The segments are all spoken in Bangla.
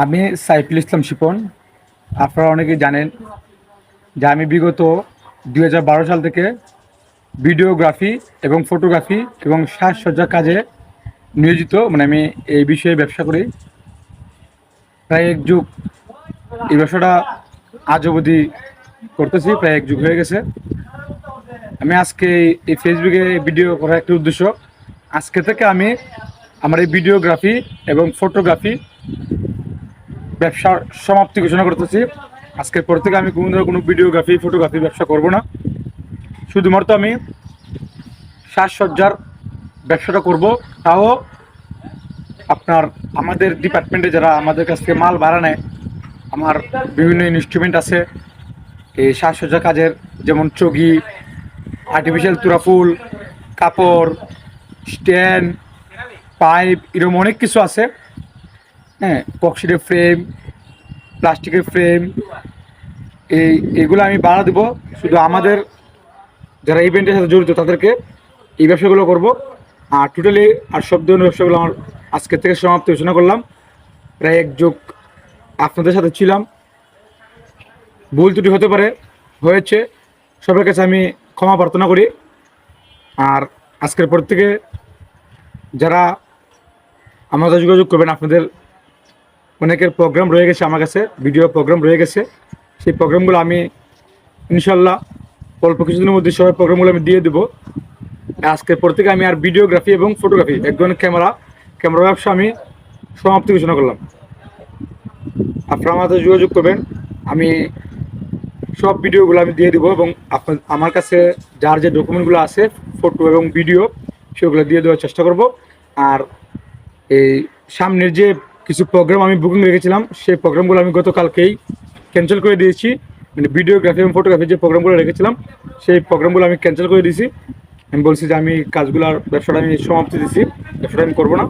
আমি সাইফুল ইসলাম শিপন। আপনারা অনেকেই জানেন যে আমি বিগত 2012 সাল থেকে ভিডিওগ্রাফি এবং ফটোগ্রাফি এবং সাজসজ্জার কাজে নিয়োজিত। আমি এই বিষয়ে ব্যবসা করি প্রায় এক যুগ। এই ব্যবসাটা আজ অবধি করতেছি, প্রায় এক যুগ হয়ে গেছে। আমি আজকে এই ফেসবুকে ভিডিও করার একটা উদ্দেশ্য, আজকে থেকে আমি আমার এই ভিডিওগ্রাফি এবং ফটোগ্রাফি ব্যবসার সমাপ্তি ঘোষণা করতেছি। আজকের পর থেকে আমি কোনো ভিডিওগ্রাফি ফটোগ্রাফি ব্যবসা করব না। শুধুমাত্র আমি সাজসজ্জার ব্যবসাটা করব, তাও আপনার আমাদের ডিপার্টমেন্টে যারা আমাদের কাছ থেকে মাল ভাড়া নেয়, আমার বিভিন্ন ইনস্ট্রুমেন্ট আছে এই সাজসজ্জা কাজের, যেমন চগি, আর্টিফিশিয়াল তুরা ফুল, কাপড়, স্ট্যান্ড, পাইপ, এরকম অনেক কিছু আছে। হ্যাঁ, বক্সিটের ফ্রেম, প্লাস্টিকের ফ্রেম, এইগুলো আমি ভাড়া দেবো। শুধু আমাদের যারা ইভেন্টের সাথে জড়িত তাদেরকে এই ব্যবসাগুলো করব। আর টোটালি আর সব ধরনের ব্যবসাগুলো আমার আজকে থেকে সমাপ্তি ঘোষণা করলাম। প্রায় এক যুগ আপনাদের সাথে ছিলাম, ভুল ত্রুটি হতে পারে, হয়েছে, সবার কাছে আমি ক্ষমা প্রার্থনা করি। আর আজকের পর থেকে যারা আমাদের যোগাযোগ করবেন, আপনাদের অনেকের প্রোগ্রাম রয়ে গেছে আমার কাছে, ভিডিও প্রোগ্রাম রয়ে গেছে। সেই প্রোগ্রামগুলো আমি ইনশাল্লাহ অল্প কিছুদিনের মধ্যে সবাই প্রোগ্রামগুলো আমি দিয়ে দেবো। আজকের পর থেকে আমি আর ভিডিওগ্রাফি এবং ফটোগ্রাফি এক ধরনের ক্যামেরা ব্যবসা আমি সমাপ্তি ঘোষণা করলাম। আপনারা আমাদের যোগাযোগ করবেন, আমি সব ভিডিওগুলো আমি দিয়ে দেবো এবং আমার কাছে যার যে ডকুমেন্টগুলো আছে, ফটো এবং ভিডিও, সেগুলো দিয়ে দেওয়ার চেষ্টা করব। আর এই সামনের যে কিছু প্রোগ্রাম আমি বুকিং রেখেছিলাম, সেই প্রোগ্রামগুলো আমি গতকালকেই ক্যান্সেল করে দিয়েছি। ভিডিওগ্রাফি এবং ফটোগ্রাফি যে প্রোগ্রামগুলো রেখেছিলাম, সেই প্রোগ্রামগুলো আমি ক্যান্সেল করে দিয়েছি। আমি বলছি যে আমি কাজগুলোর ব্যবসাটা আমি সমাপ্তি দিয়েছি, ব্যবসাটা আমি করবো না।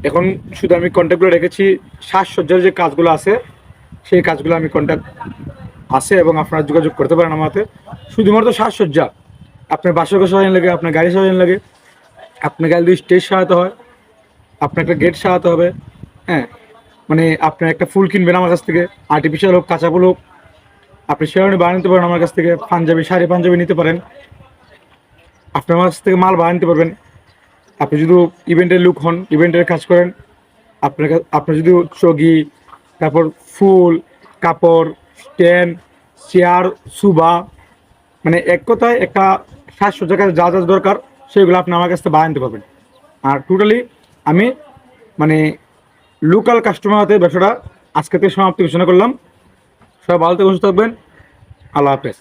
এখন শুধু আমি কন্ট্যাক্টগুলো রেখেছি, সাজসজ্জার যে কাজগুলো আছে সেই কাজগুলো আমি কন্ট্যাক্ট আছে এবং আপনারা যোগাযোগ করতে পারেন আমার হাতে। শুধুমাত্র সাজসজ্জা, আপনার বাসরঘর সাজানো লাগে, আপনার গাড়ি সাজানো লাগে, আপনার গাড়ি দিয়ে স্টেজ সাজাতে হয়, আপনার একটা গেট সাজাতে হবে। হ্যাঁ, আপনার একটা ফুল কিনবেন আমার কাছ থেকে, আর্টিফিশিয়াল হোক, কাঁচা ফুল হোক, আপনি শেরওয়ানি বানিয়ে নিতে পারেন আমার কাছ থেকে, পাঞ্জাবি, শাড়ি পাঞ্জাবি নিতে পারেন, আপনি আমার কাছ থেকে মাল বানিয়ে নিতে পারবেন। আপনি যদি ইভেন্টের লুক হন, ইভেন্টের কাজ করেন, আপনার যদি চগি, তারপর ফুল, কাপড়, স্ট্যান্ড, চেয়ার, সুবা, এক কথায় একটা সাজসজ্জার কাছে যা যা দরকার সেগুলো আপনি আমার কাছ থেকে বানিয়ে নিতে পারবেন। আর টোটালি আমি লোকাল কাস্টমার হাতে ব্যবসাটা আজকে থেকে সমাপ্তি ঘোষণা করলাম। সবাই ভালো থেকে সুস্থ থাকবেন। আল্লাহ হাফেজ।